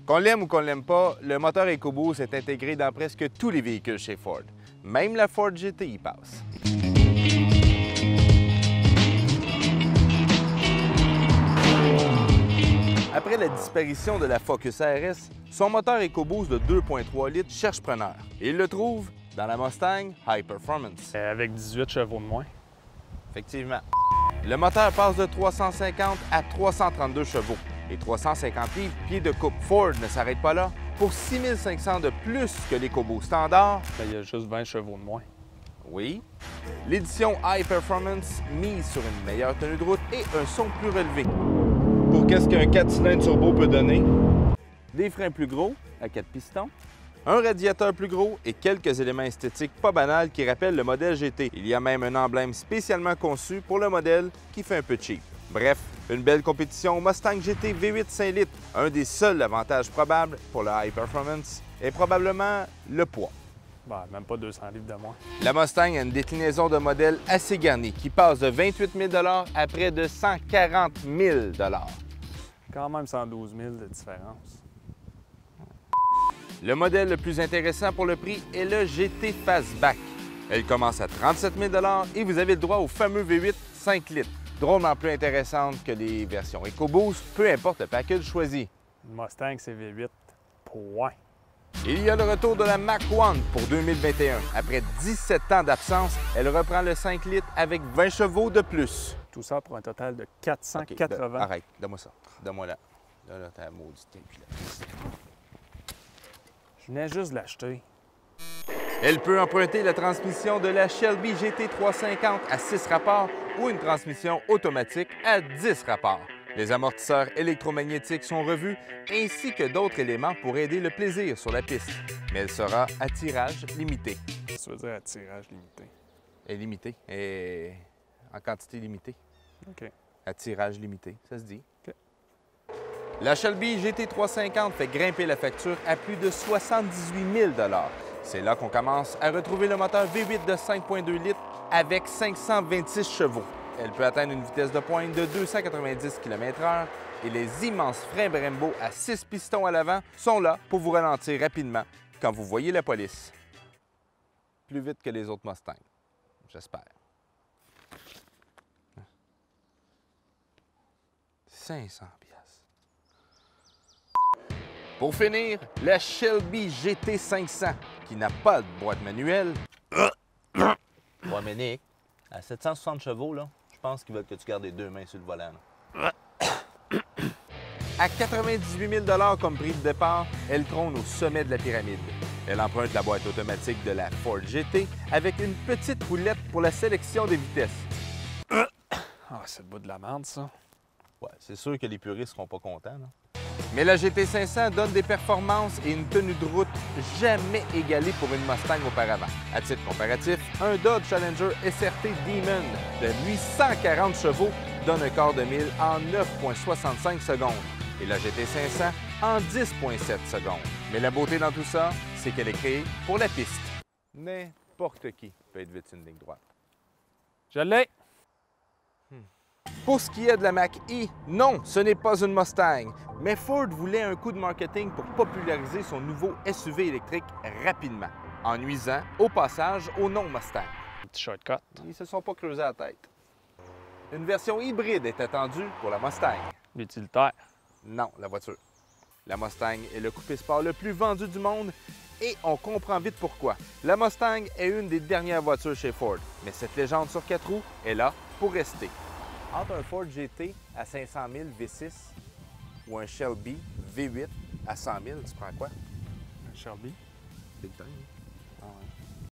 Qu'on l'aime ou qu'on l'aime pas, le moteur EcoBoost est intégré dans presque tous les véhicules chez Ford. Même la Ford GT y passe. Après la disparition de la Focus RS, son moteur EcoBoost de 2,3 litres cherche preneur. Et il le trouve dans la Mustang High Performance. Avec 18 chevaux de moins. Effectivement. Le moteur passe de 350 à 332 chevaux et 350 livres pieds de coupe. Ford ne s'arrête pas là. Pour 6500 de plus que l'EcoBoost standard, Il y a juste 20 chevaux de moins. oui, l'édition High Performance mise sur une meilleure tenue de route et un son plus relevé. Pour qu'est-ce qu'un 4 cylindres turbo peut donner? Des freins plus gros, à 4 pistons, un radiateur plus gros et quelques éléments esthétiques pas banals qui rappellent le modèle GT. Il y a même un emblème spécialement conçu pour le modèle qui fait un peu cheap. Bref, une belle compétition Mustang GT V8 5 litres. Un des seuls avantages probables pour le High Performance est probablement le poids. Ben, même pas 200 livres de moins. La Mustang a une déclinaison de modèle assez garnie qui passe de 28 000 à près de 140 000 Quand même 112 000 de différence. Le modèle le plus intéressant pour le prix est le GT Fastback. Elle commence à 37 000 et vous avez le droit au fameux V8 5 litres. Drôlement plus intéressante que les versions EcoBoost, peu importe le package choisi. Une Mustang, c'est V8. Point. Il y a le retour de la Mach-1 pour 2021. Après 17 ans d'absence, elle reprend le 5 litres avec 20 chevaux de plus. Tout ça pour un total de 480. OK, arrête, donne-moi ça. Donne-moi là. Là, t'as la maudite puis là. Je venais juste de l'acheter. Elle peut emprunter la transmission de la Shelby GT350 à 6 rapports ou une transmission automatique à 10 rapports. Les amortisseurs électromagnétiques sont revus ainsi que d'autres éléments pour aider le plaisir sur la piste. Mais elle sera à tirage limité. Ça veut dire à tirage limité. Elle est limitée. Et en quantité limitée. OK. À tirage limité, ça se dit. OK. La Shelby GT350 fait grimper la facture à plus de 78 000 $. C'est là qu'on commence à retrouver le moteur V8 de 5,2 litres avec 526 chevaux. Elle peut atteindre une vitesse de pointe de 290 km/h et les immenses freins Brembo à 6 pistons à l'avant sont là pour vous ralentir rapidement quand vous voyez la police. Plus vite que les autres Mustangs, j'espère. 500 $. Pour finir, la Shelby GT500, qui n'a pas de boîte manuelle. Ouais, mais Nick, à 760 chevaux, là, je pense qu'ils veulent que tu gardes les deux mains sur le volant. À 98 000 $ comme prix de départ, elle trône au sommet de la pyramide. Elle emprunte la boîte automatique de la Ford GT avec une petite roulette pour la sélection des vitesses. Ah, c'est le bout de la merde, ça. Ouais, c'est sûr que les puristes seront pas contents, là. Mais la GT500 donne des performances et une tenue de route jamais égalée pour une Mustang auparavant. À titre comparatif, un Dodge Challenger SRT Demon de 840 chevaux donne un quart de mille en 9,65 secondes et la GT500 en 10,7 secondes. Mais la beauté dans tout ça, c'est qu'elle est créée pour la piste. N'importe qui peut être vite sur une ligne droite. Je l'ai! Pour ce qui est de la Mach-E, non, ce n'est pas une Mustang. Mais Ford voulait un coup de marketing pour populariser son nouveau SUV électrique rapidement, en nuisant au passage au nom Mustang. Un petit shortcut. Ils se sont pas creusés la tête. Une version hybride est attendue pour la Mustang. L'utilitaire. Non, la voiture. La Mustang est le coupé sport le plus vendu du monde et on comprend vite pourquoi. La Mustang est une des dernières voitures chez Ford, mais cette légende sur 4 roues est là pour rester. Entre un Ford GT à 500 000 V6 ou un Shelby V8 à 100 000, tu prends quoi? Shelby. Big time. Ah ouais.